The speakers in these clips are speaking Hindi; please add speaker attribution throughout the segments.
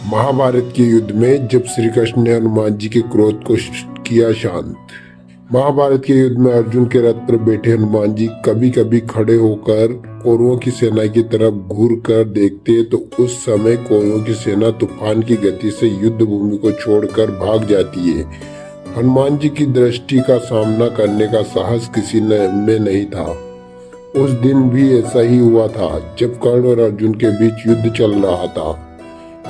Speaker 1: महाभारत के युद्ध में जब श्री कृष्ण ने हनुमान जी के क्रोध को किया शांत। महाभारत के युद्ध में अर्जुन के रथ पर बैठे हनुमान जी कभी कभी खड़े होकर कौरवों की सेना की तरफ घूर कर देखते तो उस समय कौरवों की सेना तूफान की गति से युद्ध भूमि को छोड़कर भाग जाती है। हनुमान जी की दृष्टि का सामना करने का साहस किसी में नहीं था। उस दिन भी ऐसा ही हुआ था जब कर्ण और अर्जुन के बीच युद्ध चल रहा था।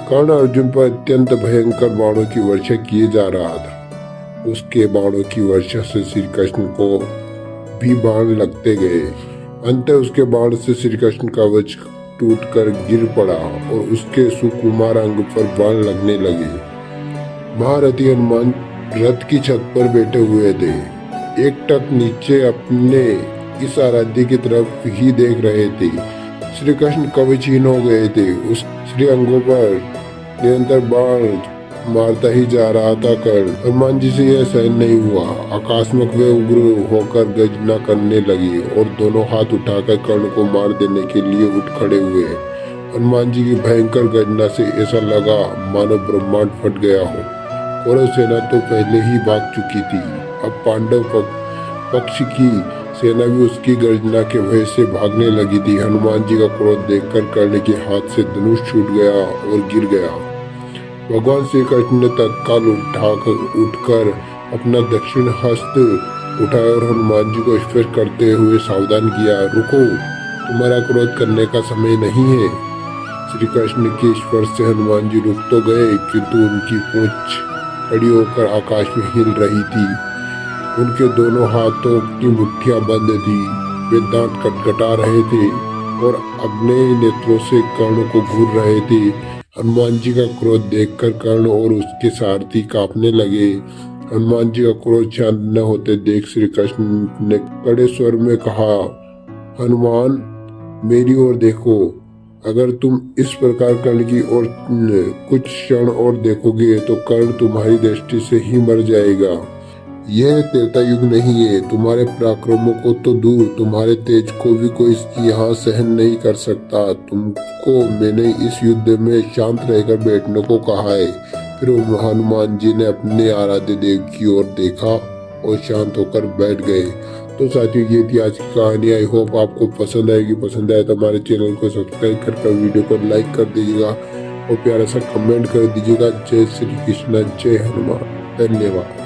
Speaker 1: कर्ण अर्जुन पर अत्यंत भयंकर बाणों की वर्षा किए जा रहा था। उसके बाणों की वर्षा से श्री कृष्ण को भी बाण लगते गए। अंत उसके बाण से श्री कृष्ण का कवच टूटकर गिर पड़ा और उसके सुकुमार अंग पर बाण लगने लगे। महारथी हनुमान रथ की छत पर बैठे हुए थे। एक टक नीचे अपने इस आराध्य की तरफ ही देख रहे थे। श्री कृष्ण कवचहीन हो गए थे। उस श्री अंगों पर निरंतर बाण मारता ही जा रहा था। कर्ण हनुमान जी से यह सहन नहीं हुआ। आकाशमक वे उग्र होकर गर्जना करने लगे और दोनों हाथ उठाकर कर्ण को मार देने के लिए उठ खड़े हुए। हनुमान जी की भयंकर गर्जना से ऐसा लगा मानो ब्रह्मांड फट गया हो। कौरव सेना तो पहले ही भाग चुकी थी। अब पांडव पक्ष की सेना भी उसकी गर्जना के भय से भागने लगी थी। हनुमान जी का क्रोध देखकर कर्ण के हाथ से धनुष छूट गया और गिर गया। भगवान श्री कृष्ण ने तत्काल उठकर अपना दक्षिण हस्त उठाया और हनुमान जी को स्पर्श करते हुए सावधान किया। रुको, तुम्हारा क्रोध करने का समय नहीं है। श्री कृष्ण के स्पर्श से हनुमान जी रुक तो गए, किंतु उनकी पूंछ खड़ी होकर आकाश में हिल रही थी। उनके दोनों हाथों की मुट्ठियां बंद थी। वे दांत खटखटा रहे थे और अपने नेत्रों से कर्ण को घूर रहे थे। हनुमान जी का क्रोध देखकर कर्ण और उसके सारथी कांपने लगे। हनुमान जी का क्रोध शांत न होते देख श्री कृष्ण ने कड़े स्वर में कहा, हनुमान, मेरी ओर देखो। अगर तुम इस प्रकार कर्ण की ओर कुछ क्षण और देखोगे तो कर्ण तुम्हारी दृष्टि से ही मर जाएगा। यह त्रेता युग नहीं है। तुम्हारे पराक्रमों को तो दूर, तुम्हारे तेज को भी कोई यहाँ सहन नहीं कर सकता। तुमको मैंने इस युद्ध में शांत रहकर बैठने को कहा है। फिर हनुमान जी ने अपने आराध्य देव की ओर देखा और शांत होकर बैठ गए। तो साथियों, ये थी आज की कहानी। आई होप आपको पसंद आएगी। पसंद आए तो हमारे चैनल को सब्सक्राइब कर वीडियो को लाइक कर दीजिएगा और प्यारा सा कमेंट कर दीजिएगा। जय श्री कृष्ण, जय हनुमान। धन्यवाद।